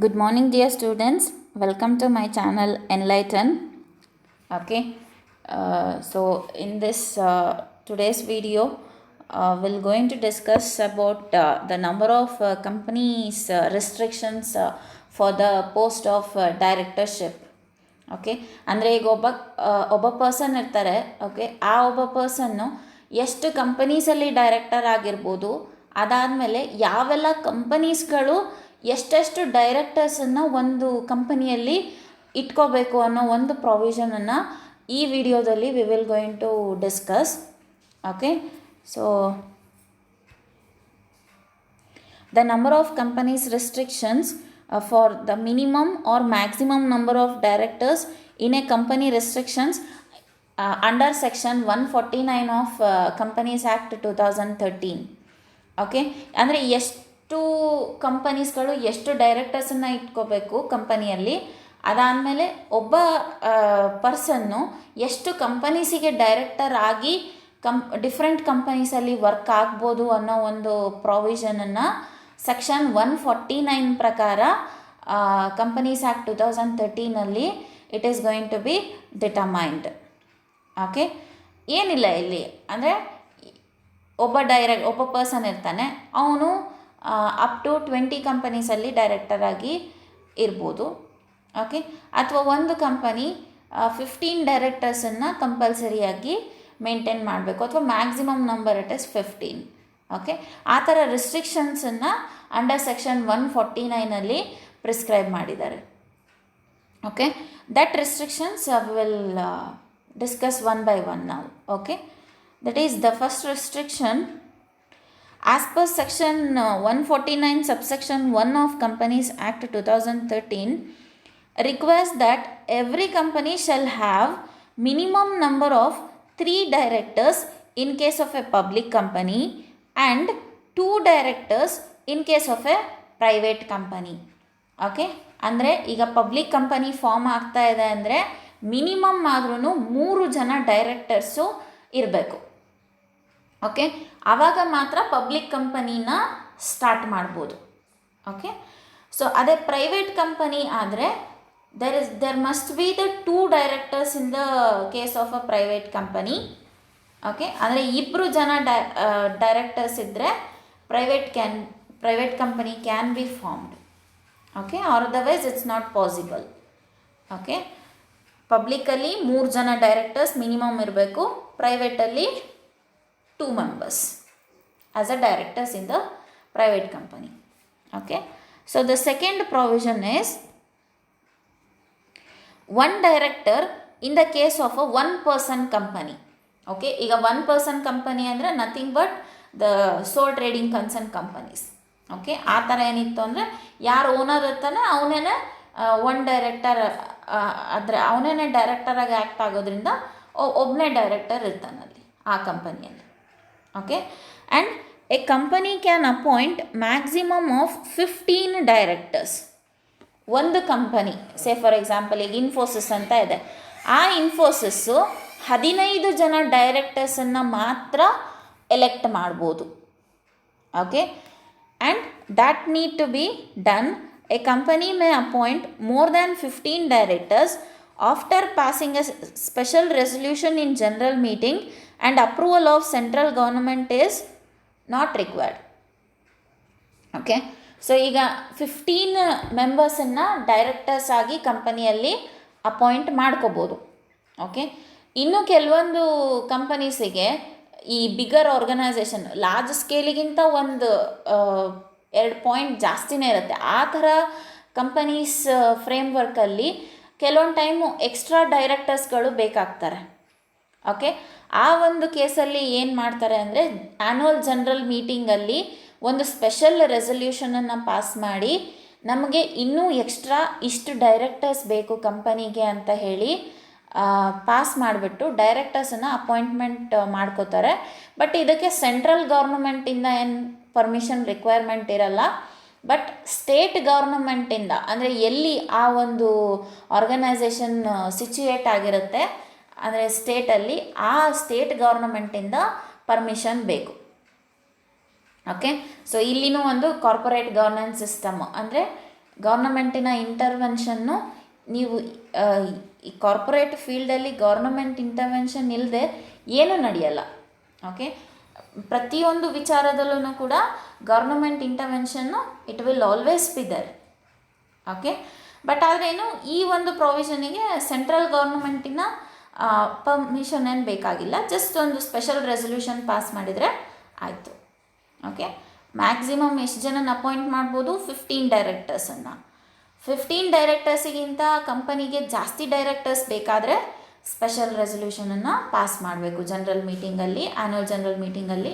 Good morning, dear students. Welcome to my channel Enlighten. Okay, so in this today's video, we're going to discuss about the number of companies restrictions for the post of directorship. Okay ಅಂದರೆ ಈಗ ಒಬ್ಬ person ಇರ್ತಾರೆ. Okay, ಆ ಒಬ್ಬ person ಎಷ್ಟು ಕಂಪನೀಸಲ್ಲಿ director ಆಗಿರ್ಬೋದು, ಅದಾದಮೇಲೆ ಯಾವೆಲ್ಲ ಕಂಪನೀಸ್ಗಳು ಎಷ್ಟೆಷ್ಟು ಡೈರೆಕ್ಟರ್ಸನ್ನು ಒಂದು ಕಂಪನಿಯಲ್ಲಿ ಇಟ್ಕೋಬೇಕು ಅನ್ನೋ ಒಂದು ಪ್ರೊವಿಷನನ್ನು ಈ ವಿಡಿಯೋದಲ್ಲಿ we will going to discuss. Okay, so the number of companies restrictions for the minimum or maximum number of directors in a company restrictions under section 149 of Companies Act 2013. Okay, ಅಂದರೆ ಎಷ್ಟು ಕಂಪನೀಸ್ಗಳು ಎಷ್ಟು ಡೈರೆಕ್ಟರ್ಸನ್ನು ಇಟ್ಕೋಬೇಕು ಕಂಪನಿಯಲ್ಲಿ, ಅದಾದಮೇಲೆ ಒಬ್ಬ ಪರ್ಸನ್ನು ಎಷ್ಟು ಕಂಪನೀಸಿಗೆ director ಆಗಿ ಡಿಫ್ರೆಂಟ್ ಕಂಪನೀಸಲ್ಲಿ ವರ್ಕ್ ಆಗ್ಬೋದು ಅನ್ನೋ ಒಂದು ಪ್ರೊವಿಷನನ್ನು ಸೆಕ್ಷನ್ 149 ಪ್ರಕಾರ companies act 2013 it is going to be determined. Okay, ಏನಿಲ್ಲ ಇಲ್ಲಿ ಅಂದರೆ ಒಬ್ಬ ಪರ್ಸನ್ ಇರ್ತಾನೆ, ಅವನು ಅಪ್ ಟು 20 ಕಂಪನೀಸಲ್ಲಿ ಡೈರೆಕ್ಟರ್ ಆಗಿ ಇರ್ಬೋದು. ಓಕೆ, ಅಥವಾ ಒಂದು ಕಂಪನಿ 15 ಡೈರೆಕ್ಟರ್ಸನ್ನು ಕಂಪಲ್ಸರಿಯಾಗಿ ಮೇಂಟೈನ್ ಮಾಡಬೇಕು, ಅಥವಾ maximum number it is 15. Okay, ಆ ಥರ ರಿಸ್ಟ್ರಿಕ್ಷನ್ಸನ್ನು ಅಂಡರ್ ಸೆಕ್ಷನ್ 149 ಪ್ರಿಸ್ಕ್ರೈಬ್ ಮಾಡಿದ್ದಾರೆ. Okay, that restrictions will discuss one by one ನಾವು. Okay, that is the first restriction. As per section 149 subsection 1 of Companies Act 2013 requires that every company shall have minimum number of 3 directors in case of a public company and 2 directors in case of a private company. Okay, ಅಂದರೆ ಈಗ public company form ಆಗ್ತಾ ಇದೆ ಅಂದರೆ minimum ಆದ್ರೂ 3 ಜನ directors ಇರಬೇಕು. Okay, ಆವಾಗ ಮಾತ್ರ ಪಬ್ಲಿಕ್ ಕಂಪನಿನ ಸ್ಟಾರ್ಟ್ ಮಾಡ್ಬೋದು. ಓಕೆ, ಸೊ ಅದೇ ಪ್ರೈವೇಟ್ ಕಂಪನಿ ಆದರೆ there must be the 2 directors in the case of a private company. Okay, ಅಂದರೆ 2 ಜನ ಡೈರೆಕ್ಟರ್ಸ್ ಇದ್ದರೆ private company can be formed. Okay, or otherwise it's not possible. Okay, ಪಬ್ಲಿಕಲ್ಲಿ 3 ಜನ directors minimum ಇರಬೇಕು, ಪ್ರೈವೇಟಲ್ಲಿ 2 members as a directors in the private company. Okay, so the second provision is 1 director in the case of a 1-person company. Okay, ಈಗ 1-person company ಅಂದರೆ nothing but the sole trading concern companies. Okay, ಆ ಥರ ಏನಿತ್ತು ಅಂದರೆ ಯಾರು owner ಇರ್ತಾನೆ ಅವನೇನೆ 1 director, ಆದರೆ ಅವನೇನೆ ಡೈರೆಕ್ಟರಾಗಿ act ಆಗೋದ್ರಿಂದ ಒಬ್ಬನೇ ಡೈರೆಕ್ಟರ್ ಇರ್ತಾನಲ್ಲಿ ಆ ಕಂಪನಿಯಲ್ಲಿ. Okay, and A company can appoint maximum of 15 directors. ಒಂದು ಕಂಪನಿ, ಸೇ ಫಾರ್ ಎಕ್ಸಾಂಪಲ್ ಈಗ ಇನ್ಫೋಸಿಸ್ ಅಂತ ಇದೆ, ಆ ಇನ್ಫೋಸಿಸ್ಸು 15 ಜನ ಡೈರೆಕ್ಟರ್ಸನ್ನು ಮಾತ್ರ ಎಲೆಕ್ಟ್ ಮಾಡ್ಬೋದು. Okay, and that need to be done. A company may appoint more than 15 directors after passing a special resolution in general meeting and approval of central government is not required. Okay, so ಈಗ 15 ಮೆಂಬರ್ಸನ್ನು directors ಆಗಿ ಕಂಪನಿಯಲ್ಲಿ appoint ಮಾಡ್ಕೋಬೋದು. Okay, ಇನ್ನು ಕೆಲವೊಂದು ಕಂಪನೀಸಿಗೆ ಈ bigger organisation large ಸ್ಕೇಲಿಗಿಂತ 1-2 point ಜಾಸ್ತಿನೇ ಇರುತ್ತೆ. ಆ ಥರ ಕಂಪನೀಸ್ ಫ್ರೇಮ್ವರ್ಕಲ್ಲಿ ಕೆಲವೊಂದು ಟೈಮು ಎಕ್ಸ್ಟ್ರಾ ಡೈರೆಕ್ಟರ್ಸ್ಗಳು ಬೇಕಾಗ್ತಾರೆ. ಓಕೆ, ಆ ಒಂದು ಕೇಸಲ್ಲಿ ಏನು ಮಾಡ್ತಾರೆ ಅಂದರೆ ಆ್ಯನ್ಯುವಲ್ ಜನರಲ್ ಮೀಟಿಂಗಲ್ಲಿ ಒಂದು ಸ್ಪೆಷಲ್ ರೆಸೊಲ್ಯೂಷನನ್ನು ಪಾಸ್ ಮಾಡಿ ನಮಗೆ ಇನ್ನೂ ಎಕ್ಸ್ಟ್ರಾ ಇಷ್ಟು ಡೈರೆಕ್ಟರ್ಸ್ ಬೇಕು ಕಂಪನಿಗೆ ಅಂತ ಹೇಳಿ ಪಾಸ್ ಮಾಡಿಬಿಟ್ಟು ಡೈರೆಕ್ಟರ್ಸನ್ನು ಅಪಾಯಿಂಟ್ಮೆಂಟ್ ಮಾಡ್ಕೋತಾರೆ. ಬಟ್ ಇದಕ್ಕೆ ಸೆಂಟ್ರಲ್ ಗೌರ್ಮೆಂಟಿಂದ ಏನು ಪರ್ಮಿಷನ್ ರಿಕ್ವೈರ್ಮೆಂಟ್ ಇರಲ್ಲ, ಬಟ್ ಸ್ಟೇಟ್ ಗೌರ್ಮೆಂಟಿಂದ, ಅಂದರೆ ಎಲ್ಲಿ ಆ ಒಂದು ಆರ್ಗನೈಸೇಷನ್ ಸಿಚುಯೇಟ್ ಆಗಿರುತ್ತೆ ಅಂದರೆ ಸ್ಟೇಟಲ್ಲಿ, ಆ ಸ್ಟೇಟ್ ಗೌರ್ಮೆಂಟಿಂದ ಪರ್ಮಿಷನ್ ಬೇಕು. ಓಕೆ, ಸೊ ಇಲ್ಲಿನೂ ಒಂದು ಕಾರ್ಪೊರೇಟ್ ಗವರ್ನೆನ್ಸ್ ಸಿಸ್ಟಮ್, ಅಂದರೆ ಗೌರ್ನಮೆಂಟಿನ ಇಂಟರ್ವೆನ್ಷನ್ನು ನೀವು ಈ ಕಾರ್ಪೊರೇಟ್ ಫೀಲ್ಡಲ್ಲಿ ಗೌರ್ನಮೆಂಟ್ ಇಂಟರ್ವೆನ್ಷನ್ ಇಲ್ಲದೆ ಏನೂ ನಡೆಯಲ್ಲ. ಓಕೆ, ಪ್ರತಿಯೊಂದು ವಿಚಾರದಲ್ಲೂ ಕೂಡ ಗೌರ್ನಮೆಂಟ್ ಇಂಟರ್ವೆನ್ಷನ್ನು it will always be there. Okay, but ಆದ್ರೇನು ಈ ಒಂದು ಪ್ರೊವಿಷನಿಗೆ ಸೆಂಟ್ರಲ್ ಗೌರ್ನಮೆಂಟಿನ ಪರ್ಮಿಷನ್ ಏನು ಬೇಕಾಗಿಲ್ಲ, ಜಸ್ಟ್ ಒಂದು ಸ್ಪೆಷಲ್ ರೆಸಲ್ಯೂಷನ್ ಪಾಸ್ ಮಾಡಿದರೆ ಆಯಿತು. ಓಕೆ, ಮ್ಯಾಕ್ಸಿಮಮ್ ಎಷ್ಟು ಜನನ ಅಪಾಯಿಂಟ್ ಮಾಡ್ಬೋದು? 15 ಡೈರೆಕ್ಟರ್ಸನ್ನು. 15 ಡೈರೆಕ್ಟರ್ಸಿಗಿಂತ ಕಂಪನಿಗೆ ಜಾಸ್ತಿ ಡೈರೆಕ್ಟರ್ಸ್ ಬೇಕಾದರೆ ಸ್ಪೆಷಲ್ ರೆಸಲ್ಯೂಷನನ್ನು ಪಾಸ್ ಮಾಡಬೇಕು ಜನರಲ್ ಮೀಟಿಂಗಲ್ಲಿ, ಆ್ಯನ್ಯುವಲ್ ಜನರಲ್ ಮೀಟಿಂಗಲ್ಲಿ.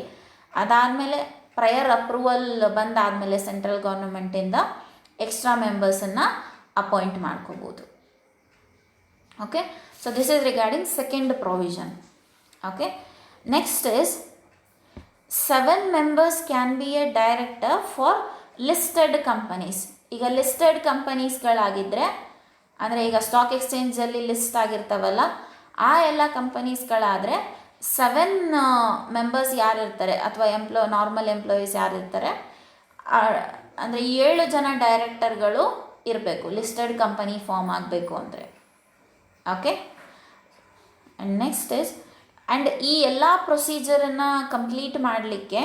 ಅದಾದಮೇಲೆ ಪ್ರಯರ್ ಅಪ್ರೂವಲ್ ಬಂದಾದಮೇಲೆ ಸೆಂಟ್ರಲ್ ಗೌರ್ನಮೆಂಟಿಂದ ಎಕ್ಸ್ಟ್ರಾ ಮೆಂಬರ್ಸನ್ನು ಅಪಾಯಿಂಟ್ ಮಾಡ್ಕೋಬೋದು. Okay, so this is regarding second provision. Okay, next is 7 members can be a director for listed companies. ಈಗ ಲಿಸ್ಟೆಡ್ ಕಂಪನೀಸ್ಗಳಾಗಿದ್ದರೆ, ಅಂದರೆ ಈಗ ಸ್ಟಾಕ್ ಎಕ್ಸ್ಚೇಂಜಲ್ಲಿ ಲಿಸ್ಟ್ ಆಗಿರ್ತಾವಲ್ಲ ಆ ಎಲ್ಲ ಕಂಪನೀಸ್ಗಳಾದರೆ 7 ಮೆಂಬರ್ಸ್ ಯಾರಿರ್ತಾರೆ ಅಥವಾ ನಾರ್ಮಲ್ ಎಂಪ್ಲಾಯೀಸ್ ಯಾರಿರ್ತಾರೆ, ಅಂದರೆ 7 ಜನ ಡೈರೆಕ್ಟರ್ಗಳು ಇರಬೇಕು ಲಿಸ್ಟೆಡ್ ಕಂಪನಿ ಫಾರ್ಮ್ ಆಗಬೇಕು ಅಂದರೆ. Okay, and next is and ಈ ಎಲ್ಲ ಪ್ರೊಸೀಜರನ್ನು ಕಂಪ್ಲೀಟ್ ಮಾಡಲಿಕ್ಕೆ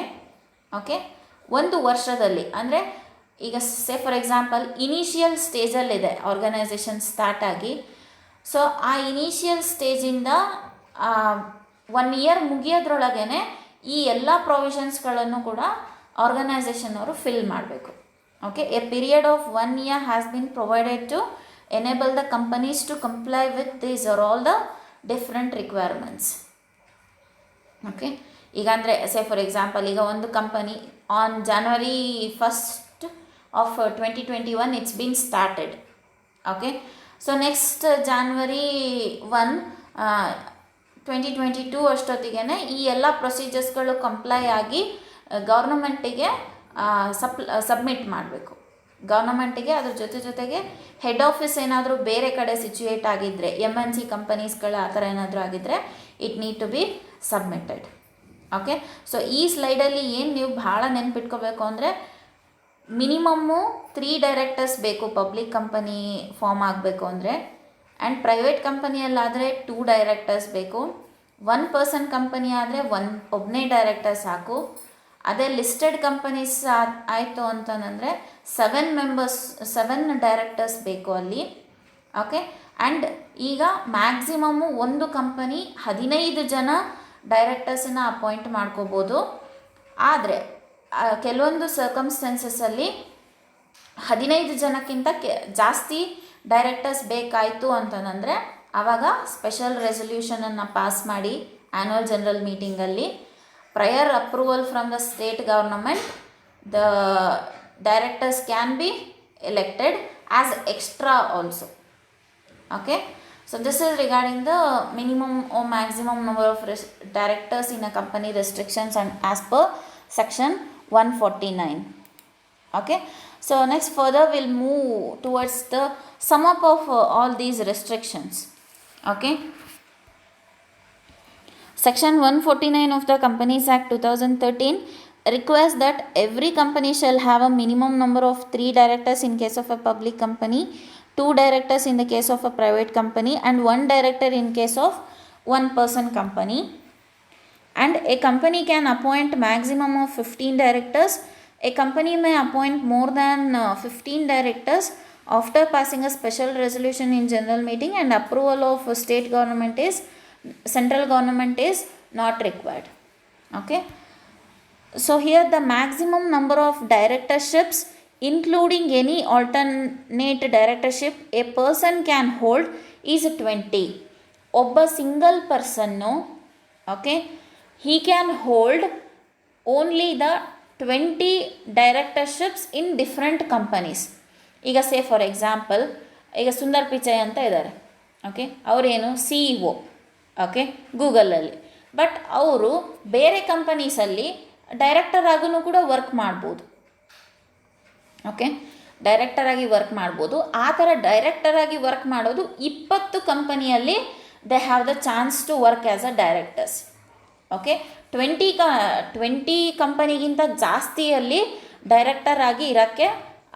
ಓಕೆ 1 ವರ್ಷದಲ್ಲಿ, ಅಂದರೆ ಈಗ ಫಾರ್ ಎಕ್ಸಾಂಪಲ್ ಇನಿಷಿಯಲ್ ಸ್ಟೇಜಲ್ಲಿದೆ ಆರ್ಗನೈಸೇಷನ್ ಸ್ಟಾರ್ಟ್ ಆಗಿ, ಸೊ ಆ ಇನಿಷಿಯಲ್ ಸ್ಟೇಜಿಂದ 1 ಇಯರ್ ಮುಗಿಯೋದ್ರೊಳಗೇ ಈ ಎಲ್ಲ ಪ್ರೊವಿಷನ್ಸ್ಗಳನ್ನು ಕೂಡ ಆರ್ಗನೈಸೇಷನ್ ಅವರು ಫಿಲ್ ಮಾಡಬೇಕು. Okay, a period of 1 year has been provided to enable the companies to comply with these are all the different requirements. Okay, ಈಗ ಅಂದರೆ ಫಾರ್ ಎಕ್ಸಾಂಪಲ್ ಈಗ ಒಂದು company on January 1st of 2021 it's been started. Okay, so next January 1 2022 ಅಷ್ಟೊತ್ತಿಗೆ ಈ ಎಲ್ಲ ಪ್ರೊಸೀಜರ್ಸ್ಗಳು comply ಆಗಿ ಗೌರ್ನಮೆಂಟಿಗೆ submit ಮಾಡಬೇಕು. ಗೌರ್ನಮೆಂಟಿಗೆ ಅದ್ರ ಜೊತೆಗೆ ಹೆಡ್ ಆಫೀಸ್ ಏನಾದರೂ ಬೇರೆ ಕಡೆ ಸಿಚುಯೇಟ್ ಆಗಿದ್ದರೆ, MNC ಕಂಪನೀಸ್ಗಳು ಆ ಥರ ಏನಾದರೂ ಆಗಿದ್ದರೆ it need to be submitted. Okay, so ಈ ಸ್ಲೈಡಲ್ಲಿ ಏನು ನೀವು ಭಾಳ ನೆನ್ಪಿಟ್ಕೋಬೇಕು ಅಂದರೆ ಮಿನಿಮಮ್ಮು 3 ಡೈರೆಕ್ಟರ್ಸ್ ಬೇಕು ಪಬ್ಲಿಕ್ ಕಂಪನಿ ಫಾರ್ಮ್ ಆಗಬೇಕು ಅಂದರೆ, ಆ್ಯಂಡ್ ಪ್ರೈವೇಟ್ ಕಂಪನಿಯಲ್ಲಾದರೆ 2 ಡೈರೆಕ್ಟರ್ಸ್ ಬೇಕು. 1 person ಕಂಪನಿ ಆದರೆ ಒಬ್ಬನೇ ಡೈರೆಕ್ಟರ್ ಸಾಕು. ಅದೇ ಲಿಸ್ಟೆಡ್ ಕಂಪನೀಸ್ ಆಯಿತು ಅಂತಂದರೆ 7 ಡೈರೆಕ್ಟರ್ಸ್ ಬೇಕು ಅಲ್ಲಿ. ಓಕೆ, ಆ್ಯಂಡ್ ಈಗ ಮ್ಯಾಕ್ಸಿಮಮ್ಮು ಒಂದು ಕಂಪನಿ 15 ಜನ ಡೈರೆಕ್ಟರ್ಸನ್ನು ಅಪಾಯಿಂಟ್ ಮಾಡ್ಕೋಬೋದು. ಆದರೆ ಕೆಲವೊಂದು ಸರ್ಕಮ್ಸ್ಟೆನ್ಸಸ್ಸಲ್ಲಿ 15 ಜನಕ್ಕಿಂತ ಜಾಸ್ತಿ ಡೈರೆಕ್ಟರ್ಸ್ ಬೇಕಾಯಿತು ಅಂತಂದರೆ ಆವಾಗ ಸ್ಪೆಷಲ್ ರೆಸಲ್ಯೂಷನನ್ನು ಪಾಸ್ ಮಾಡಿ ಆ್ಯನ್ಯುವಲ್ ಜನರಲ್ ಮೀಟಿಂಗಲ್ಲಿ prior approval from the state government the directors can be elected as extra also. Okay, so this is regarding the minimum or maximum number of directors in a company restrictions and as per section 149. Okay, so next further we'll move towards the sum up of all these restrictions. Okay, section 149 of the Companies Act 2013 requires that every company shall have a minimum number of 3 directors in case of a public company, 2 directors in the case of a private company, and 1 director in case of 1 person company. And a company can appoint maximum of 15 directors. A company may appoint more than 15 directors after passing a special resolution in general meeting and approval of central government is not required. Okay, so here the maximum number of directorships including any alternate directorship a person can hold is 20. ಒಬ್ಬ single person okay he can hold only the 20 directorships in different companies. ಈಗ for example ಈಗ ಸುಂದರ್ ಪಿಚೈ ಅಂತ ಇದ್ದಾರೆ. Okay, ಅವರೇನು CEO okay ಗೂಗಲಲ್ಲಿ, but ಅವರು ಬೇರೆ ಕಂಪನೀಸಲ್ಲಿ director ಆಗೂ ಕೂಡ ವರ್ಕ್ ಮಾಡ್ಬೋದು. ಓಕೆ, ಡೈರೆಕ್ಟರಾಗಿ ವರ್ಕ್ ಮಾಡ್ಬೋದು. ಆ ಥರ ಡೈರೆಕ್ಟರಾಗಿ ವರ್ಕ್ ಮಾಡೋದು 20 ಕಂಪನಿಯಲ್ಲಿ they have the chance to work as a directors. Okay, 20 ಕಂಪನಿಗಿಂತ ಜಾಸ್ತಿಯಲ್ಲಿ ಡೈರೆಕ್ಟರ್ ಆಗಿ ಇರೋಕ್ಕೆ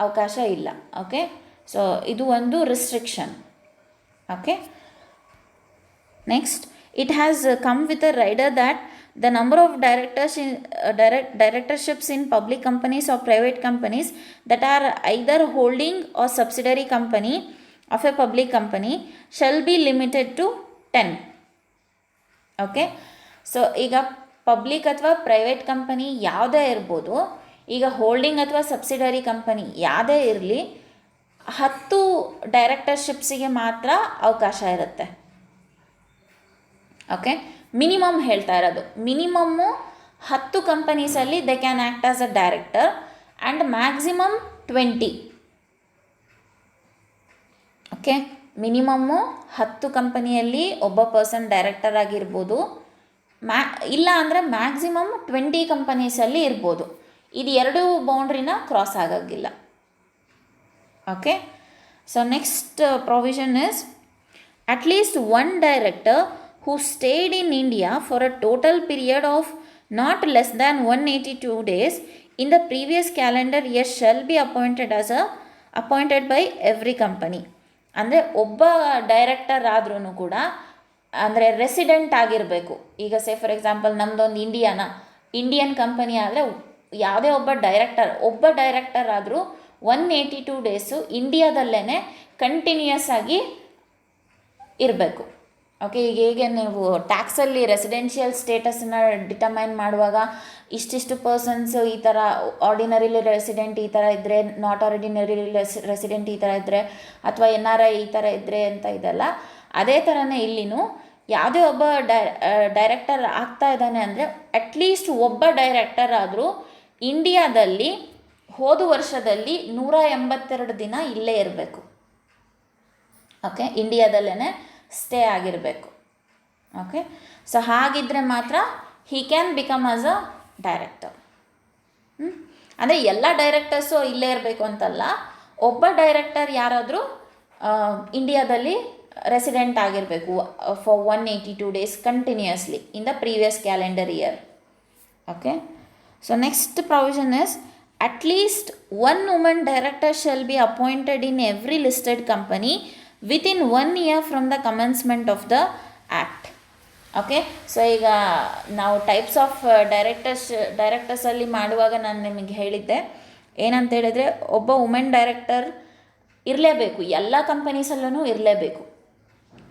ಅವಕಾಶ ಇಲ್ಲ. ಓಕೆ, ಸೊ ಇದು ಒಂದು restriction. Okay, next, it has come with a rider that the number of directorships in public companies or private companies that are either holding or subsidiary company of a public company shall be limited to 10. Okay, so ಈಗ public ಅಥವಾ private company ಯಾವುದೇ ಇರ್ಬೋದು, ಈಗ holding ಅಥವಾ subsidiary company ಯಾವುದೇ ಇರಲಿ, 10 ಡೈರೆಕ್ಟರ್ಶಿಪ್ಸಿಗೆ ಮಾತ್ರ ಅವಕಾಶ ಇರುತ್ತೆ. ಓಕೆ, ಮಿನಿಮಮ್ ಹೇಳ್ತಾ ಇರೋದು, ಮಿನಿಮಮ್ಮು 10 ಕಂಪನೀಸಲ್ಲಿ they can act as a director and maximum 20. Okay, minimum 10 ಕಂಪನಿಯಲ್ಲಿ ಒಬ್ಬ ಪರ್ಸನ್ ಡೈರೆಕ್ಟರ್ ಆಗಿರ್ಬೋದು, ಇಲ್ಲ ಅಂದರೆ ಮ್ಯಾಕ್ಸಿಮಮ್ 20 ಕಂಪನೀಸಲ್ಲಿ ಇರ್ಬೋದು. ಇದು ಎರಡು ಬೌಂಡ್ರಿನ ಕ್ರಾಸ್ ಆಗೋಂಗಿಲ್ಲ. Okay, so next provision is at least one director who stayed in India for a total period of not less than 182 days in the previous calendar year shall be appointed by every company. ಅಂದರೆ ಒಬ್ಬ director ಆದ್ರೂ ಕೂಡ ಅಂದರೆ resident ಆಗಿರಬೇಕು. ಈಗ say for example ನಮ್ಮದೊಂದು Indian company ಆದರೆ ಯಾವುದೇ ಒಬ್ಬ ಡೈರೆಕ್ಟರ್ ಆದರೂ 182 ಡೇಸು ಇಂಡಿಯಾದಲ್ಲೇ ಕಂಟಿನ್ಯೂಯಸ್ ಆಗಿ ಇರಬೇಕು. ಓಕೆ, ಈಗ ಹೇಗೆ ನೀವು ಟ್ಯಾಕ್ಸಲ್ಲಿ ರೆಸಿಡೆನ್ಷಿಯಲ್ ಸ್ಟೇಟಸನ್ನು ಡಿಟರ್ಮೈನ್ ಮಾಡುವಾಗ ಇಷ್ಟಿಷ್ಟು ಪರ್ಸನ್ಸು ಈ ಥರ ಆರ್ಡಿನರಿಲಿ ರೆಸಿಡೆಂಟ್ ಈ ಥರ ಇದ್ದರೆ, ನಾಟ್ ಆರ್ಡಿನರಿಲಿ ರೆಸಿಡೆಂಟ್ ಈ ಥರ ಇದ್ದರೆ, ಅಥವಾ NRI ಈ ಥರ ಇದ್ದರೆ ಅಂತ ಇದೆಲ್ಲ, ಅದೇ ಥರನೇ ಇಲ್ಲಿನೂ ಯಾವುದೇ ಒಬ್ಬ ಡೈರೆಕ್ಟರ್ ಆಗ್ತಾ ಇದ್ದಾನೆ ಅಂದರೆ ಅಟ್ಲೀಸ್ಟ್ ಒಬ್ಬ ಡೈರೆಕ್ಟರ್ ಆದರೂ ಇಂಡಿಯಾದಲ್ಲಿ ಹೋದ ವರ್ಷದಲ್ಲಿ 182 ದಿನ ಇಲ್ಲೇ ಇರಬೇಕು. ಓಕೆ, ಇಂಡಿಯಾದಲ್ಲೇ ಸ್ಟೇ ಆಗಿರಬೇಕು. ಓಕೆ, ಸೊ ಹಾಗಿದ್ದರೆ ಮಾತ್ರ he can become as a director. ಅಂದರೆ ಎಲ್ಲ ಡೈರೆಕ್ಟರ್ಸು ಇಲ್ಲೇ ಇರಬೇಕು ಅಂತಲ್ಲ, ಒಬ್ಬ ಡೈರೆಕ್ಟರ್ ಯಾರಾದರೂ ಇಂಡಿಯಾದಲ್ಲಿ ರೆಸಿಡೆಂಟ್ ಆಗಿರಬೇಕು for 182 days continuously in the previous calendar year. Okay, so next provision is at least one woman director shall be appointed in every listed company within 1 year from the commencement of the act. Okay, so ಈಗ ನಾವು types of ಡೈರೆಕ್ಟರ್ಸಲ್ಲಿ ಮಾಡುವಾಗ ನಾನು ನಿಮಗೆ ಹೇಳಿದ್ದೆ ಏನಂತ ಹೇಳಿದರೆ, ಒಬ್ಬ women director ಇರಲೇಬೇಕು, ಎಲ್ಲ ಕಂಪನೀಸಲ್ಲೂ ಇರಲೇಬೇಕು.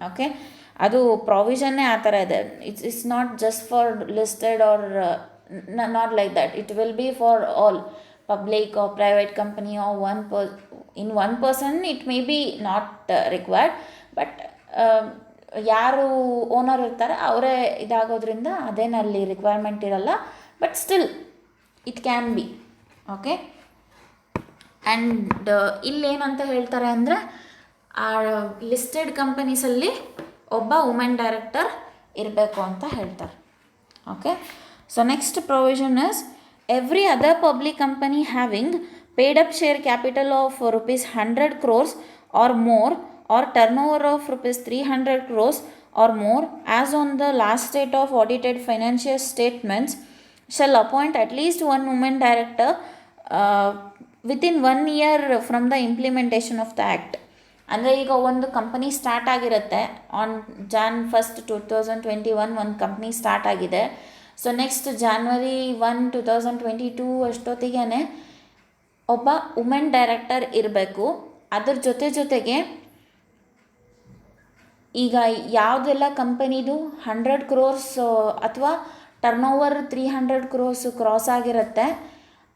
ಓಕೆ, ಅದು ಪ್ರಾವಿಷನ್ನೇ ಆ ಥರ ಇದೆ. It's not just for listed or not like that. It will be for all public or private company or in one person it may be not required, but ಯಾರು owner ಇರ್ತಾರೆ ಅವರೇ ಇದಾಗೋದ್ರಿಂದ ಅದೇನಲ್ಲಿ ರಿಕ್ವೈರ್ಮೆಂಟ್ ಇರಲ್ಲ, but still it can be. Okay, and ಇಲ್ಲೇನಂತ ಹೇಳ್ತಾರೆ ಅಂದರೆ, ಆ ಲಿಸ್ಟೆಡ್ ಕಂಪನೀಸಲ್ಲಿ ಒಬ್ಬ ವುಮೆನ್ ಡೈರೆಕ್ಟರ್ ಇರಬೇಕು ಅಂತ ಹೇಳ್ತಾರೆ. Okay, so next provision is every other public company having paid up share capital of rupees 100 crores or more or turnover of rupees 300 crores or more as on the last date of audited financial statements shall appoint at least one woman director within 1 year from the implementation of the act. ಅಂದರೆ ಈಗ ಒಂದು company start ಆಗಿರುತ್ತೆ, on Jan 1, 2021 ಒಂದು company start ಆಗಿದೆ. So next January 1, 2022 ಅಷ್ಟೊತ್ತಿಗೆ ಒಬ್ಬ women director ಇರಬೇಕು. ಅದ್ರ ಜೊತೆಗೆ ಈಗ ಯಾವುದೆಲ್ಲ ಕಂಪನಿದು 100 crores ಅಥವಾ ಟರ್ನೋವರ್ 300 crores ಕ್ರಾಸ್ ಆಗಿರುತ್ತೆ,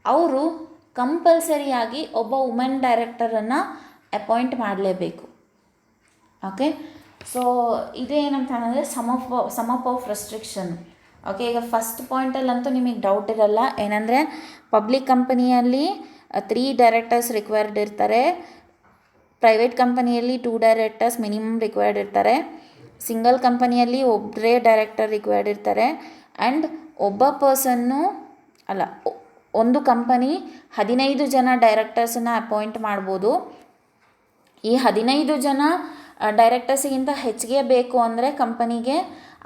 ಅವರು ಕಂಪಲ್ಸರಿಯಾಗಿ ಒಬ್ಬ ವುಮೆನ್ ಡೈರೆಕ್ಟರನ್ನು ಅಪಾಯಿಂಟ್ ಮಾಡಲೇಬೇಕು. ಓಕೆ, ಸೊ ಇದೇನಂತ ಹೇಳಿದ್ರೆ ಸಮ್ ಆಫ್ ರೆಸ್ಟ್ರಿಕ್ಷನ್. ಓಕೆ, ಈಗ ಫಸ್ಟ್ ಪಾಯಿಂಟಲ್ಲಂತೂ ನಿಮಗೆ ಡೌಟ್ ಇರಲ್ಲ, ಏನಂದರೆ ಪಬ್ಲಿಕ್ ಕಂಪನಿಯಲ್ಲಿ 3 ಡೈರೆಕ್ಟರ್ಸ್ ರಿಕ್ವೈರ್ಡ್ ಇರ್ತಾರೆ, ಪ್ರೈವೇಟ್ ಕಂಪನಿಯಲ್ಲಿ 2 ಡೈರೆಕ್ಟರ್ಸ್ ಮಿನಿಮಮ್ ರಿಕ್ವೈರ್ಡ್ ಇರ್ತಾರೆ, ಸಿಂಗಲ್ ಕಂಪನಿಯಲ್ಲಿ ಒಬ್ಬರೇ ಡೈರೆಕ್ಟರ್ ರಿಕ್ವೈರ್ಡ್ ಇರ್ತಾರೆ, ಆ್ಯಂಡ್ ಒಬ್ಬ ಪರ್ಸನ್ನು ಅಲ್ಲ, ಒಂದು ಕಂಪನಿ 15 ಜನ ಡೈರೆಕ್ಟರ್ಸನ್ನು ಅಪಾಯಿಂಟ್ ಮಾಡ್ಬೋದು. ಈ 15 ಜನ ಡೈರೆಕ್ಟರ್ಸಿಗಿಂತ ಹೆಚ್ಚಿಗೆ ಬೇಕು ಅಂದರೆ ಕಂಪನಿಗೆ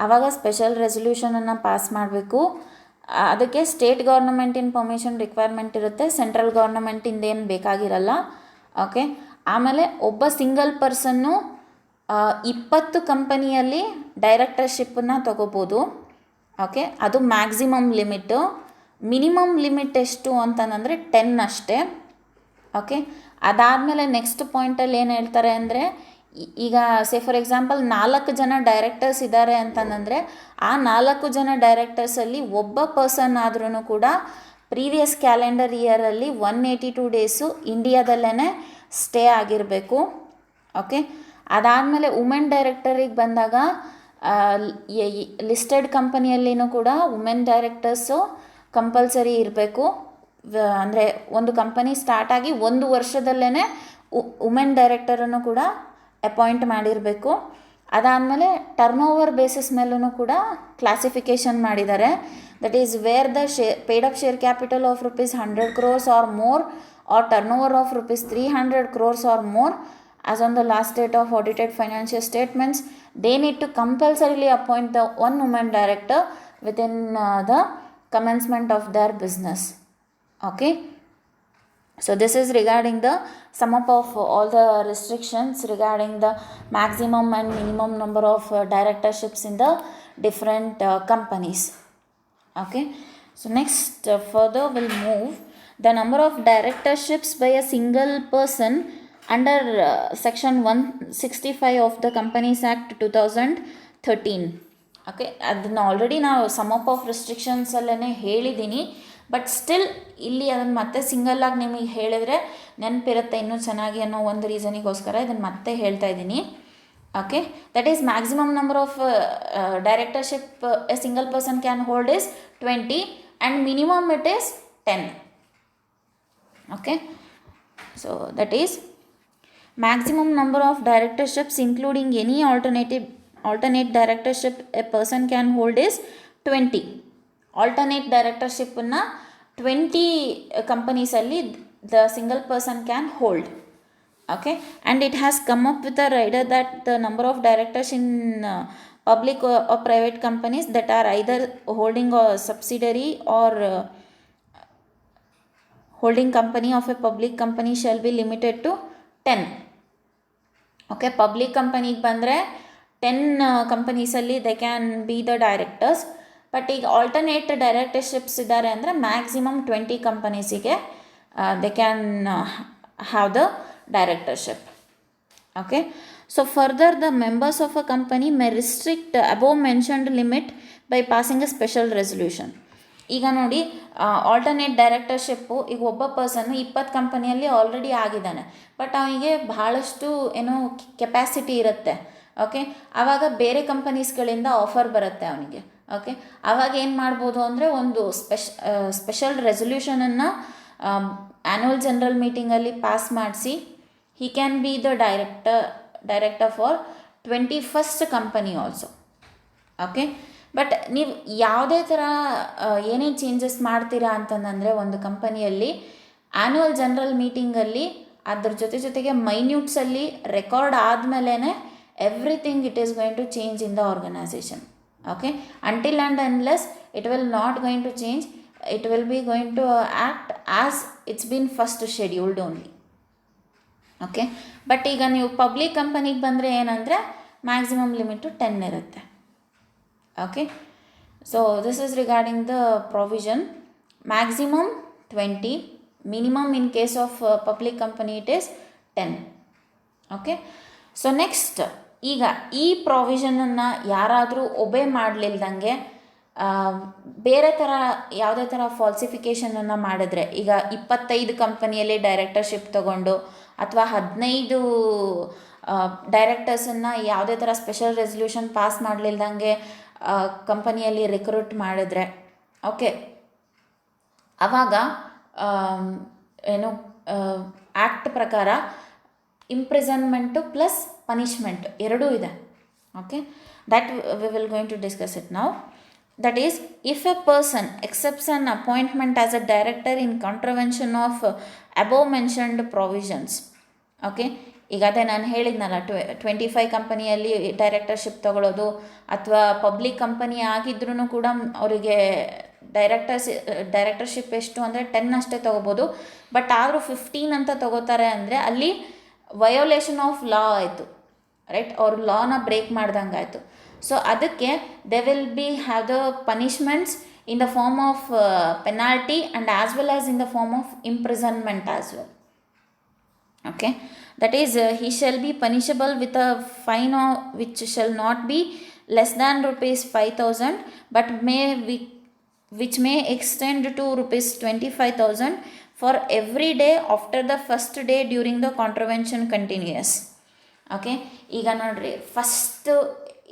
ಆವಾಗ ಸ್ಪೆಷಲ್ ರೆಸಲ್ಯೂಷನನ್ನು ಪಾಸ್ ಮಾಡಬೇಕು. ಅದಕ್ಕೆ ಸ್ಟೇಟ್ ಗೌರ್ನಮೆಂಟಿನ ಪರ್ಮಿಷನ್ ರಿಕ್ವೈರ್ಮೆಂಟ್ ಇರುತ್ತೆ, ಸೆಂಟ್ರಲ್ ಗೌರ್ನಮೆಂಟಿಂದ ಏನು ಬೇಕಾಗಿರಲ್ಲ. ಓಕೆ, ಆಮೇಲೆ ಒಬ್ಬ ಸಿಂಗಲ್ ಪರ್ಸನ್ನು 20 ಕಂಪನಿಯಲ್ಲಿ ಡೈರೆಕ್ಟರ್ಶಿಪ್ಪನ್ನು ತಗೋಬೋದು. ಓಕೆ, ಅದು ಮ್ಯಾಕ್ಸಿಮಮ್ ಲಿಮಿಟು. ಮಿನಿಮಮ್ ಲಿಮಿಟ್ ಎಷ್ಟು ಅಂತಂದರೆ 10 ಅಷ್ಟೇ. ಓಕೆ, ಅದಾದಮೇಲೆ ನೆಕ್ಸ್ಟ್ ಪಾಯಿಂಟಲ್ಲಿ ಏನು ಹೇಳ್ತಾರೆ ಅಂದರೆ, ಈಗ ಫಾರ್ ಎಕ್ಸಾಂಪಲ್ 4 ಜನ ಡೈರೆಕ್ಟರ್ಸ್ ಇದ್ದಾರೆ ಅಂತಂದರೆ ಆ 4 ಜನ ಡೈರೆಕ್ಟರ್ಸಲ್ಲಿ ಒಬ್ಬ ಪರ್ಸನ್ ಆದ್ರೂ ಕೂಡ ಪ್ರೀವಿಯಸ್ ಕ್ಯಾಲೆಂಡರ್ ಇಯರಲ್ಲಿ 182 ಡೇಸು ಇಂಡಿಯಾದಲ್ಲೇ ಸ್ಟೇ ಆಗಿರಬೇಕು. ಓಕೆ, ಅದಾದಮೇಲೆ ವುಮೆನ್ ಡೈರೆಕ್ಟರಿಗೆ ಬಂದಾಗ ಲಿಸ್ಟೆಡ್ ಕಂಪನಿಯಲ್ಲಿನೂ ಕೂಡ ವುಮೆನ್ ಡೈರೆಕ್ಟರ್ಸು ಕಂಪಲ್ಸರಿ ಇರಬೇಕು. ಅಂದರೆ ಒಂದು ಕಂಪನಿ ಸ್ಟಾರ್ಟ್ ಆಗಿ 1 ವರ್ಷದಲ್ಲೇ ವುಮೆನ್ ಡೈರೆಕ್ಟರನ್ನು ಕೂಡ ಅಪಾಯಿಂಟ್ ಮಾಡಿರಬೇಕು. ಅದಾದಮೇಲೆ ಟರ್ನ್ ಓವರ್ ಬೇಸಿಸ್ ಮೇಲೂ ಕೂಡ ಕ್ಲಾಸಿಫಿಕೇಷನ್ ಮಾಡಿದ್ದಾರೆ. That is where the paid up share capital of ₹100 crores or more or turnover of ₹300 crores or more as on the last date of audited financial statements, they need to compulsorily appoint the one woman director within the commencement of their business. Okay, so this is regarding the sum up of all the restrictions regarding the maximum and minimum number of directorships in the different companies. Okay, so next further we'll move the number of directorships by a single person under section 165 of the Companies Act 2013. Okay, ಅದನ್ನು already ನಾವು some up of ರೆಸ್ಟ್ರಿಕ್ಷನ್ಸಲ್ಲೇ ಹೇಳಿದ್ದೀನಿ. But still ಇಲ್ಲಿ ಅದನ್ನು ಮತ್ತೆ ಸಿಂಗಲ್ಲಾಗಿ ನಿಮಗೆ ಹೇಳಿದರೆ ನೆನಪಿರುತ್ತೆ ಇನ್ನೂ ಚೆನ್ನಾಗಿ ಅನ್ನೋ ಒಂದು ರೀಸನಿಗೋಸ್ಕರ ಇದನ್ನು ಮತ್ತೆ ಹೇಳ್ತಾ ಇದ್ದೀನಿ. Okay, that is maximum number of directorship a single person can hold is 20 and minimum it is 10. Okay, so that is maximum number of directorships including any alternate directorship a person can hold is 20. alternate directorship na 20 companies alli the single person can hold. Okay, and it has come up with a rider that the number of directors in public or private companies that are either holding a subsidiary or holding company of a public company shall be limited to 10. Okay, public ಕಂಪನಿಗೆ ಬಂದರೆ 10 ಕಂಪನೀಸಲ್ಲಿ they can be the directors. But ಈಗ alternate directorships ಇದ್ದಾರೆ ಅಂದರೆ maximum 20 ಕಂಪನೀಸಿಗೆ they can have the directorship. Okay, so further the members of a company may restrict above mentioned limit by passing a special resolution. ಈಗ ನೋಡಿ, alternate ಡೈರೆಕ್ಟರ್ಶಿಪ್ಪು ಈಗ ಒಬ್ಬ ಪರ್ಸನ್ನು 20 ಕಂಪನಿಯಲ್ಲಿ already ಆಗಿದ್ದಾನೆ, ಬಟ್ ಅವನಿಗೆ ಬಹಳಷ್ಟು ಏನೋ ಕೆಪ್ಯಾಸಿಟಿ ಇರುತ್ತೆ. ಓಕೆ, ಆವಾಗ ಬೇರೆ ಕಂಪನೀಸ್ಗಳಿಂದ ಆಫರ್ ಬರುತ್ತೆ ಅವನಿಗೆ. ಓಕೆ, ಆವಾಗ ಏನು ಮಾಡ್ಬೋದು ಅಂದರೆ ಒಂದು ಸ್ಪೆಷಲ್ ರೆಸೊಲ್ಯೂಷನನ್ನು ಆ್ಯನ್ಯುವಲ್ ಜನರಲ್ ಮೀಟಿಂಗಲ್ಲಿ ಪಾಸ್ ಮಾಡಿಸಿ ಹಿ can be the director for 21st company also. Okay, but ನೀವು ಯಾವುದೇ ಥರ ಏನೇ ಚೇಂಜಸ್ ಮಾಡ್ತೀರಾ ಅಂತಂದರೆ ಒಂದು ಕಂಪನಿಯಲ್ಲಿ ಆ್ಯನ್ಯುವಲ್ ಜನರಲ್ ಮೀಟಿಂಗಲ್ಲಿ ಅದ್ರ ಜೊತೆಗೆ ಮೈನ್ಯೂಟ್ಸಲ್ಲಿ ರೆಕಾರ್ಡ್ ಆದಮೇಲೆ everything it is going to change in the organisation. Okay, until and unless it will not going to change, it will be going to act as it's been first scheduled only. Okay, but ಈಗ ನೀವು public ಕಂಪನಿಗೆ ಬಂದರೆ ಏನಂದರೆ maximum limit 10 ಇರುತ್ತೆ. Okay, so this is regarding the provision. Maximum 20, minimum in case of public company it is 10. Okay, so next ಈಗ ಈ ಪ್ರಾವಿಷನನ್ನು ಯಾರಾದರೂ ಒಬೇ ಮಾಡಲಿಲ್ದಂಗೆ ಬೇರೆ ಥರ ಯಾವುದೇ ಥರ ಫಾಲ್ಸಿಫಿಕೇಷನನ್ನು ಮಾಡಿದ್ರೆ, ಈಗ 25 ಕಂಪನಿಯಲ್ಲಿ ಡೈರೆಕ್ಟರ್ಶಿಪ್ ತಗೊಂಡು ಅಥವಾ 15 ಡೈರೆಕ್ಟರ್ಸನ್ನು ಯಾವುದೇ ಥರ ಸ್ಪೆಷಲ್ ರೆಸೊಲ್ಯೂಷನ್ ಪಾಸ್ ಮಾಡಲಿಲ್ದಂಗೆ ಕಂಪನಿಯಲ್ಲಿ ರಿಕ್ರೂಟ್ ಮಾಡಿದ್ರೆ, ಓಕೆ, ಆವಾಗ ಏನು ಆ್ಯಕ್ಟ್ ಪ್ರಕಾರ ಇಂಪ್ರಿಸನ್ಮೆಂಟು ಪ್ಲಸ್ ಪನಿಷ್ಮೆಂಟ್ ಎರಡೂ ಇದೆ. Okay, that we will going to discuss it now. That is if a person accepts an appointment as a director in contravention of above mentioned provisions. Okay, ಈಗ ಅದೇ ನಾನು ಹೇಳಿದ್ನಲ್ಲ 25 ಕಂಪನಿಯಲ್ಲಿ ಡೈರೆಕ್ಟರ್ಶಿಪ್ ತೊಗೊಳ್ಳೋದು ಅಥವಾ ಪಬ್ಲಿಕ್ ಕಂಪನಿ ಆಗಿದ್ರೂ ಕೂಡ ಅವರಿಗೆ ಡೈರೆಕ್ಟರ್ಶಿಪ್ ಎಷ್ಟು ಅಂದರೆ 10 ಅಷ್ಟೇ ತೊಗೋಬೋದು. ಬಟ್ ಆದರೂ 15 ಅಂತ ತೊಗೋತಾರೆ ಅಂದರೆ ಅಲ್ಲಿ ವಯೋಲೇಷನ್ ಆಫ್ ಲಾ ಆಯಿತು, ರೈಟ್, ಅವ್ರು ಲಾನ ಬ್ರೇಕ್ ಮಾಡ್ದಂಗೆ ಆಯಿತು. ಸೊ ಅದಕ್ಕೆ they will be have the punishments in the form of penalty and as well as in the form of imprisonment as well. Okay, that is he shall be punishable with a fine which shall not be less than rupees 5,000 but which may extend to rupees 25,000 for every day after the first day during the contravention continuous. Okay, ಈಗ ನೋಡ್ರಿ, first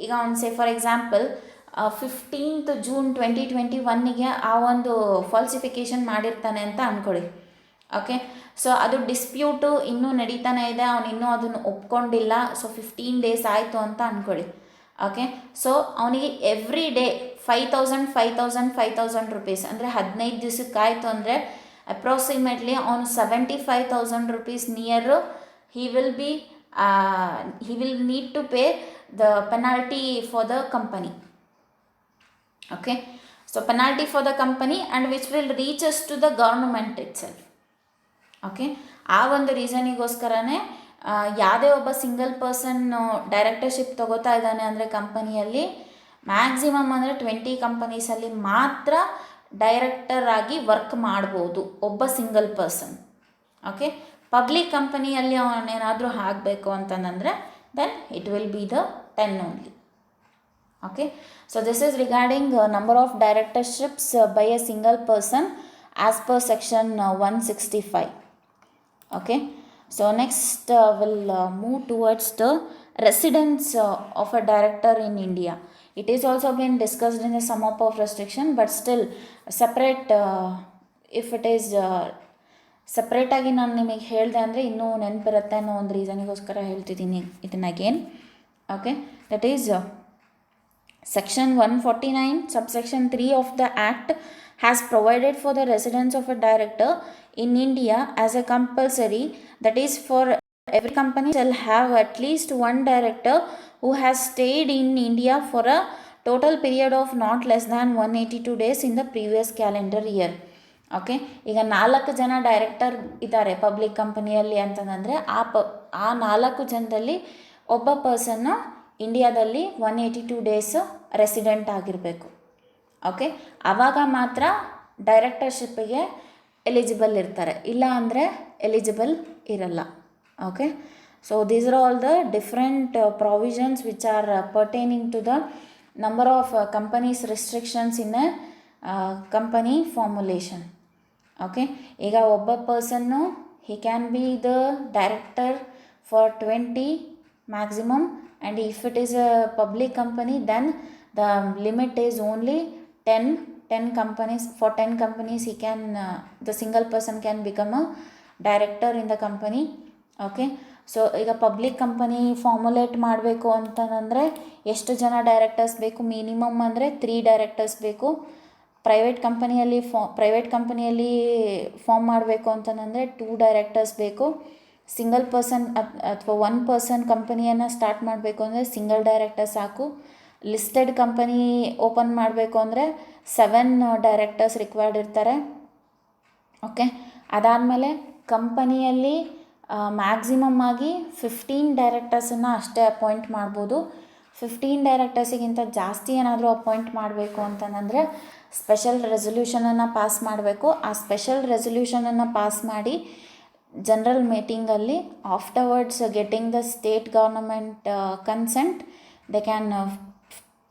ಈಗ ಒಂದು say for example 15th June 2021ಗೆ ಆ ಒಂದು ಫಾಲ್ಸಿಫಿಕೇಷನ್ ಮಾಡಿರ್ತಾನೆ ಅಂತ ಅಂದ್ಕೊಳ್ಳಿ. Okay, so ಅದು ಡಿಸ್ಪ್ಯೂಟು ಇನ್ನೂ ನಡೀತಾನೆ ಇದೆ, ಅವನು ಇನ್ನೂ ಅದನ್ನು ಒಪ್ಕೊಂಡಿಲ್ಲ. ಸೊ 15 days ಆಯಿತು ಅಂತ ಅಂದ್ಕೊಳ್ಳಿ. ಓಕೆ, ಸೊ ಅವನಿಗೆ ಎವ್ರಿ ಡೇ 5,000 ರೂಪೀಸ್ ಅಂದರೆ 15 ದಿವಸಕ್ಕೆ ಆಯಿತು ಅಂದರೆ ಅಪ್ರಾಕ್ಸಿಮೇಟ್ಲಿ ಅವನು 75,000 rupees near he will need to pay the penalty for the company. Okay, so penalty for the company and which will reach us to the government itself. Okay, ಆ ಒಂದು ರೀಸನಿಗೋಸ್ಕರನೇ ಯಾವುದೇ ಒಬ್ಬ single person ಡೈರೆಕ್ಟರ್ಶಿಪ್ ತೊಗೋತಾ ಇದ್ದಾನೆ ಅಂದರೆ ಕಂಪನಿಯಲ್ಲಿ maximum ಅಂದರೆ 20 ಕಂಪನೀಸಲ್ಲಿ ಮಾತ್ರ director ಆಗಿ ವರ್ಕ್ ಮಾಡ್ಬೋದು ಒಬ್ಬ ಸಿಂಗಲ್ ಪರ್ಸನ್. ಓಕೆ, ಪಬ್ಲಿಕ್ ಕಂಪನಿಯಲ್ಲಿ ಅವನೇನಾದರೂ ಆಗಬೇಕು ಅಂತಂದರೆ then it will be the 10 only. Okay, so this is regarding number of directorships by a single person as per section 165. Okay, so next we'll move towards the residence of a director in India. It is also been discussed in the sum up of restriction, but still separate if it is separate ಆಗಿ ನಾನು ನಿಮಗೆ ಹೇಳಿದೆ ಅಂದರೆ ಇನ್ನೂ ನೆನಪಿರುತ್ತೆ ಅನ್ನೋ ಒಂದು ರೀಸನಿಗೋಸ್ಕರ ಹೇಳ್ತಿದ್ದೀನಿ ಇದನ್ನು again. Okay, that is section 149 subsection 3 of the act has provided for the residence of a director in India as a compulsory, that is for every company shall have at least one director who has stayed in India for a total period of not less than 182 days in the previous calendar year. Okay, ಈಗ 4 ಜನ director ಇದ್ದಾರೆ public ಕಂಪನಿಯಲ್ಲಿ ಅಂತಂದರೆ ಆ 4 ಜನದಲ್ಲಿ ಒಬ್ಬ ಪರ್ಸನ್ನು ಇಂಡಿಯಾದಲ್ಲಿ 182 days resident ಆಗಿರಬೇಕು. ಓಕೆ, ಆವಾಗ ಮಾತ್ರ ಡೈರೆಕ್ಟರ್ಶಿಪ್ಪಿಗೆ ಎಲಿಜಿಬಲ್ ಇರ್ತಾರೆ, ಇಲ್ಲ ಅಂದರೆ ಎಲಿಜಿಬಲ್ ಇರಲ್ಲ. Okay, so these are all the different provisions which are pertaining to the number of companies restrictions in a company formulation. Okay, ಈಗ ಒಬ್ಬ ಪರ್ಸನ್ನು he can be the director for 20 maximum, and if it is a public company then the limit is only 10 companies. For 10 companies he can the single person can become a director in the company. Okay, so ಈಗ public company formulate ಮಾಡಬೇಕು ಅಂತಂದರೆ ಎಷ್ಟು ಜನ directors ಬೇಕು? Minimum ಅಂದರೆ 3 directors ಬೇಕು. Private ಕಂಪನಿಯಲ್ಲಿ form ಮಾಡಬೇಕು ಅಂತಂದರೆ 2 ಡೈರೆಕ್ಟರ್ಸ್ ಬೇಕು. ಸಿಂಗಲ್ ಪರ್ಸನ್ ಅಥವಾ 1 ಪರ್ಸನ್ ಕಂಪನಿಯನ್ನು ಸ್ಟಾರ್ಟ್ ಮಾಡಬೇಕು ಅಂದರೆ ಸಿಂಗಲ್ ಡೈರೆಕ್ಟರ್ ಸಾಕು. ಲಿಸ್ಟೆಡ್ ಕಂಪನಿ ಓಪನ್ ಮಾಡಬೇಕು ಅಂದರೆ 7 ಡೈರೆಕ್ಟರ್ಸ್ ರಿಕ್ವೈರ್ಡ್ ಇರ್ತಾರೆ. ಓಕೆ, ಅದಾದಮೇಲೆ ಕಂಪನಿಯಲ್ಲಿ ಮ್ಯಾಕ್ಸಿಮಮ್ ಆಗಿ 15 ಡೈರೆಕ್ಟರ್ಸನ್ನು ಅಷ್ಟೇ ಅಪಾಯಿಂಟ್ ಮಾಡ್ಬೋದು. 15 ಡೈರೆಕ್ಟರ್ಸಿಗಿಂತ ಜಾಸ್ತಿ ಏನಾದರೂ ಅಪಾಯಿಂಟ್ ಮಾಡಬೇಕು ಅಂತಂದರೆ ಸ್ಪೆಷಲ್ ರೆಸೊಲ್ಯೂಷನನ್ನು ಪಾಸ್ ಮಾಡಬೇಕು. ಆ ಸ್ಪೆಷಲ್ ರೆಸೊಲ್ಯೂಷನನ್ನು ಪಾಸ್ ಮಾಡಿ ಜನರಲ್ ಮೀಟಿಂಗಲ್ಲಿ afterwards getting the state government consent they can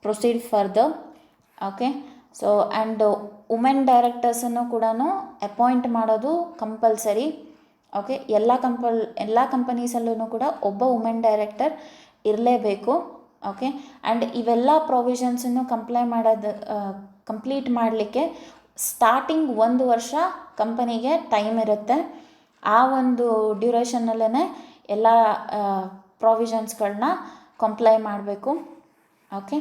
proceed further. Okay, so and women ಡೈರೆಕ್ಟರ್ಸನ್ನು ಕೂಡ ಅಪಾಯಿಂಟ್ ಮಾಡೋದು ಕಂಪಲ್ಸರಿ. ಓಕೆ, ಎಲ್ಲ ಕಂಪನೀಸಲ್ಲೂ ಕೂಡ ಒಬ್ಬ ವುಮೆನ್ ಡೈರೆಕ್ಟರ್ ಇರಲೇಬೇಕು. ಓಕೆ, ಆ್ಯಂಡ್ ಇವೆಲ್ಲ ಪ್ರೊವಿಷನ್ಸನ್ನು ಕಂಪ್ಲೀಟ್ ಮಾಡಲಿಕ್ಕೆ ಸ್ಟಾರ್ಟಿಂಗ್ 1 ವರ್ಷ ಕಂಪನಿಗೆ ಟೈಮ್ ಇರುತ್ತೆ. ಆ ಒಂದು ಡ್ಯೂರೇಷನ್ನಲ್ಲೇ ಎಲ್ಲ ಪ್ರಾವಿಷನ್ಸ್ಗಳನ್ನ ಕಂಪ್ಲೈ ಮಾಡಬೇಕು. ಓಕೆ,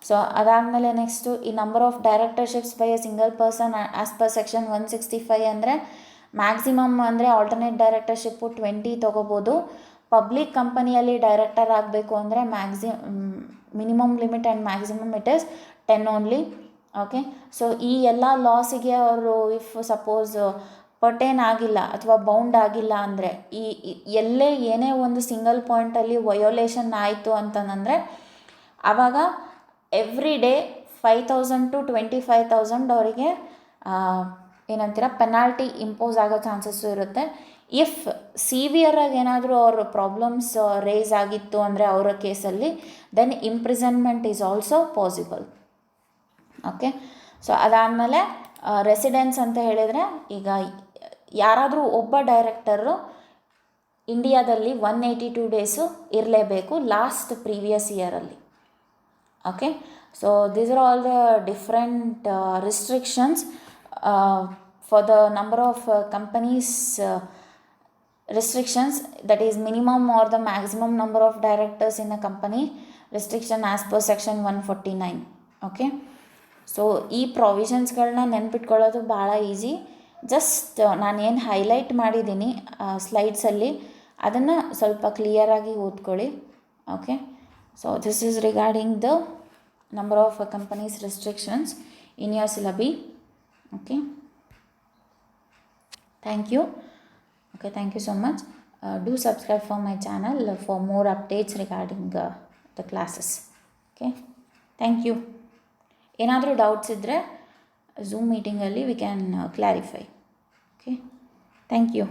ಸೊ ಅದಾದಮೇಲೆ ನೆಕ್ಸ್ಟು ಈ number of directorships by a single person as per section 165 ಅಂದರೆ ಮ್ಯಾಕ್ಸಿಮಮ್ ಅಂದರೆ ಆಲ್ಟರ್ನೇಟ್ ಡೈರೆಕ್ಟರ್ಶಿಪ್ಪು 20 ತೊಗೋಬೋದು. ಪಬ್ಲಿಕ್ ಕಂಪನಿಯಲ್ಲಿ ಡೈರೆಕ್ಟರ್ ಆಗಬೇಕು ಅಂದರೆ minimum limit and maximum it is 10 only. Okay. So ಈ ಎಲ್ಲ ಲಾಸಿಗೆ ಅವರು ಇಫ್ ಸಪೋಸ್ ಪರ್ಟೇನ್ ಆಗಿಲ್ಲ ಅಥವಾ ಬೌಂಡ್ ಆಗಿಲ್ಲ ಅಂದರೆ ಎಲ್ಲೇ ಏನೇ ಒಂದು ಸಿಂಗಲ್ ಪಾಯಿಂಟಲ್ಲಿ ವಯೋಲೇಷನ್ ಆಯಿತು ಅಂತಂದರೆ ಆವಾಗ ಎವ್ರಿ ಡೇ 5,000 to 25,000 ಅವರಿಗೆ ಏನಂತೀರ ಪೆನಾಲ್ಟಿ ಇಂಪೋಸ್ ಆಗೋ ಚಾನ್ಸಸ್ಸು ಇರುತ್ತೆ. ಇಫ್ ಸಿವಿಯರಾಗಿ ಏನಾದರೂ ಅವ್ರ ಪ್ರಾಬ್ಲಮ್ಸ್ ರೇಸ್ ಆಗಿತ್ತು ಅಂದರೆ ಅವರ ಕೇಸಲ್ಲಿ then imprisonment is also possible. Okay. So ಅದಾದಮೇಲೆ ರೆಸಿಡೆನ್ಸ್ ಅಂತ ಹೇಳಿದರೆ ಈಗ ಯಾರಾದರೂ ಒಬ್ಬ ಡೈರೆಕ್ಟರು ಇಂಡಿಯಾದಲ್ಲಿ 182 ಡೇಸು ಇರಲೇಬೇಕು ಲಾಸ್ಟ್ ಪ್ರೀವಿಯಸ್ ಇಯರಲ್ಲಿ. Okay. So these are all the different restrictions for the number of companies restrictions, that is minimum or the maximum number of directors in a company restriction as per section 149. Okay. So ಈ ಪ್ರೊವಿಷನ್ಸ್ಗಳನ್ನ ನೆನ್ಪಿಟ್ಕೊಳ್ಳೋದು ಭಾಳ easy. Just ನಾನೇನು highlight ಮಾಡಿದ್ದೀನಿ ಸ್ಲೈಡ್ಸಲ್ಲಿ ಅದನ್ನು ಸ್ವಲ್ಪ ಕ್ಲಿಯರಾಗಿ ಓದ್ಕೊಳ್ಳಿ. Okay. So this is regarding the number of companies restrictions in your syllabi. Okay. Thank you. Okay, thank you so much. Do subscribe for my channel for more updates regarding the classes. Okay, thank you. ಏನಾದರೂ doubts ಇದ್ದರೆ zoom ಮೀಟಿಂಗಲ್ಲಿ we can clarify. Okay, thank you.